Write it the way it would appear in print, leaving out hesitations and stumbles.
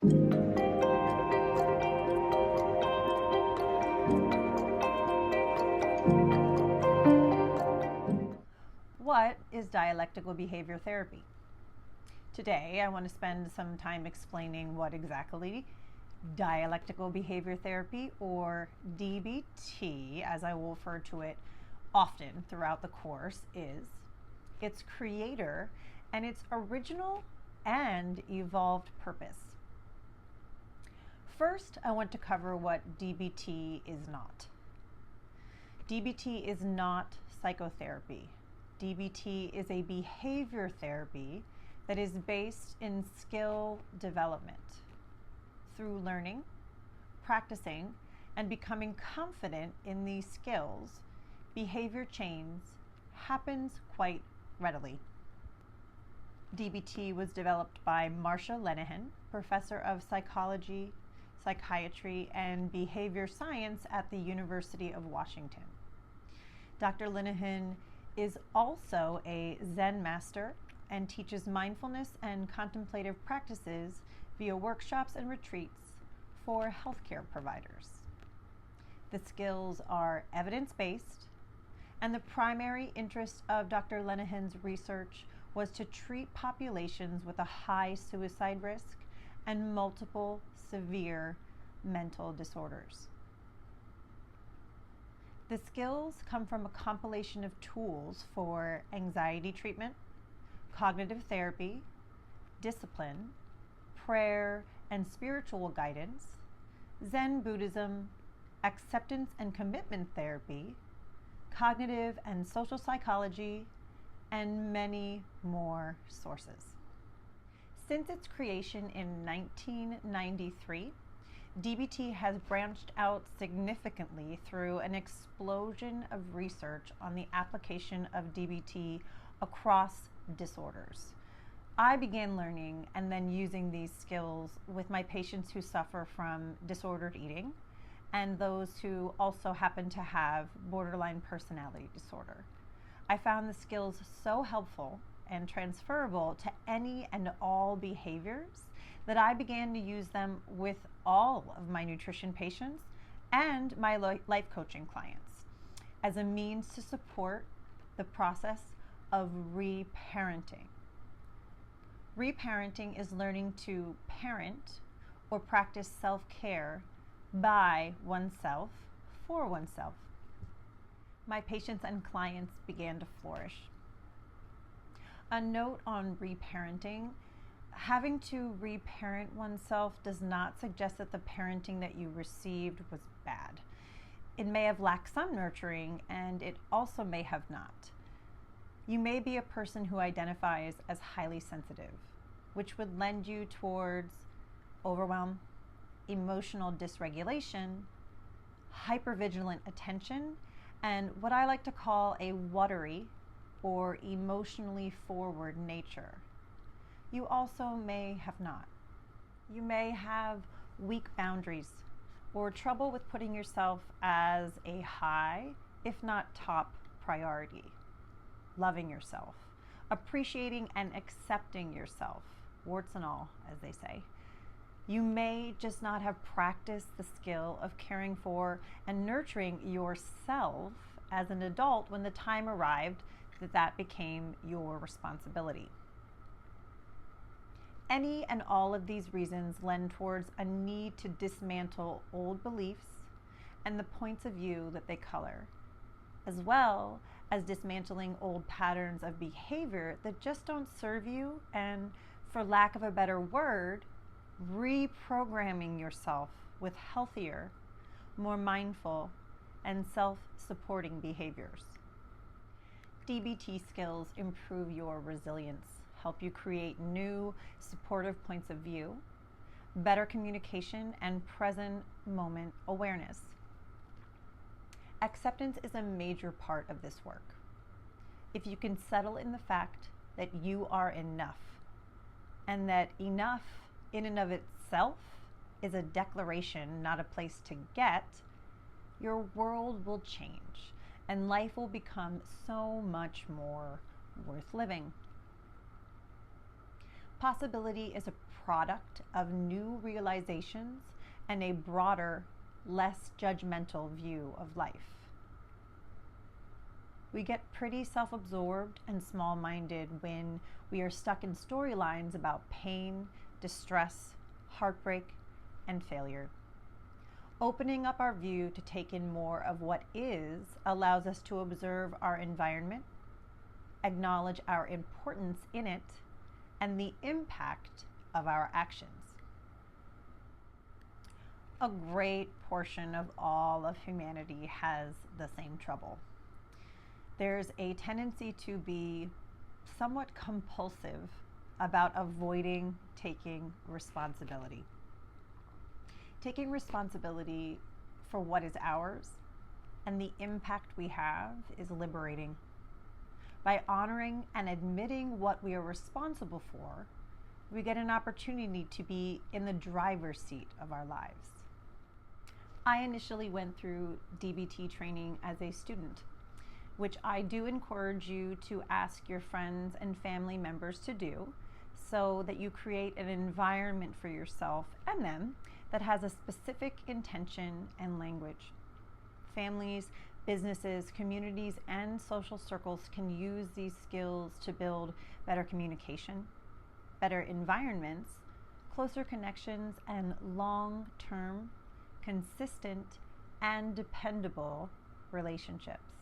What is dialectical behavior therapy? Today, I want to spend some time explaining what exactly dialectical behavior therapy, or DBT, as I will refer to it often throughout the course, is, its creator, and its original and evolved purpose. First, I want to cover what DBT is not. DBT is not psychotherapy. DBT is a behavior therapy that is based in skill development. Through learning, practicing, and becoming confident in these skills, behavior change happens quite readily. DBT was developed by Marsha Linehan, professor of psychology, psychiatry, and behavior science at the University of Washington. Dr. Linehan is also a Zen master and teaches mindfulness and contemplative practices via workshops and retreats for healthcare providers. The skills are evidence-based, and the primary interest of Dr. Linehan's research was to treat populations with a high suicide risk and multiple severe mental disorders. The skills come from a compilation of tools for anxiety treatment, cognitive therapy, discipline, prayer and spiritual guidance, Zen Buddhism, acceptance and commitment therapy, cognitive and social psychology, and many more sources. Since its creation in 1993, DBT has branched out significantly through an explosion of research on the application of DBT across disorders. I began learning and then using these skills with my patients who suffer from disordered eating and those who also happen to have borderline personality disorder. I found the skills so helpful and transferable to any and all behaviors that I began to use them with all of my nutrition patients and my life coaching clients as a means to support the process of reparenting. Reparenting is learning to parent or practice self-care by oneself for oneself. My patients and clients began to flourish. A note on reparenting: having to reparent oneself does not suggest that the parenting that you received was bad. It may have lacked some nurturing, and it also may have not. You may be a person who identifies as highly sensitive, which would lend you towards overwhelm, emotional dysregulation, hypervigilant attention, and what I like to call a watery or emotionally forward nature. You also may have not. You may have weak boundaries or trouble with putting yourself as a high, if not top, priority. Loving yourself, appreciating and accepting yourself, warts and all, as they say. You may just not have practiced the skill of caring for and nurturing yourself as an adult when the time arrived that became your responsibility. Any and all of these reasons lend towards a need to dismantle old beliefs and the points of view that they color, as well as dismantling old patterns of behavior that just don't serve you, and, for lack of a better word, reprogramming yourself with healthier, more mindful, and self-supporting behaviors. DBT skills improve your resilience, help you create new, supportive points of view, better communication, and present moment awareness. Acceptance is a major part of this work. If you can settle in the fact that you are enough, and that enough in and of itself is a declaration, not a place to get, your world will change and life will become so much more worth living. Possibility is a product of new realizations and a broader, less judgmental view of life. We get pretty self-absorbed and small-minded when we are stuck in storylines about pain, distress, heartbreak, and failure. Opening up our view to take in more of what is allows us to observe our environment, acknowledge our importance in it, and the impact of our actions. A great portion of all of humanity has the same trouble. There's a tendency to be somewhat compulsive about avoiding taking responsibility. Taking responsibility for what is ours and the impact we have is liberating. By honoring and admitting what we are responsible for, we get an opportunity to be in the driver's seat of our lives. I initially went through DBT training as a student, which I do encourage you to ask your friends and family members to do, so that you create an environment for yourself and them that has a specific intention and language. Families, businesses, communities, and social circles can use these skills to build better communication, better environments, closer connections, and long-term, consistent, and dependable relationships.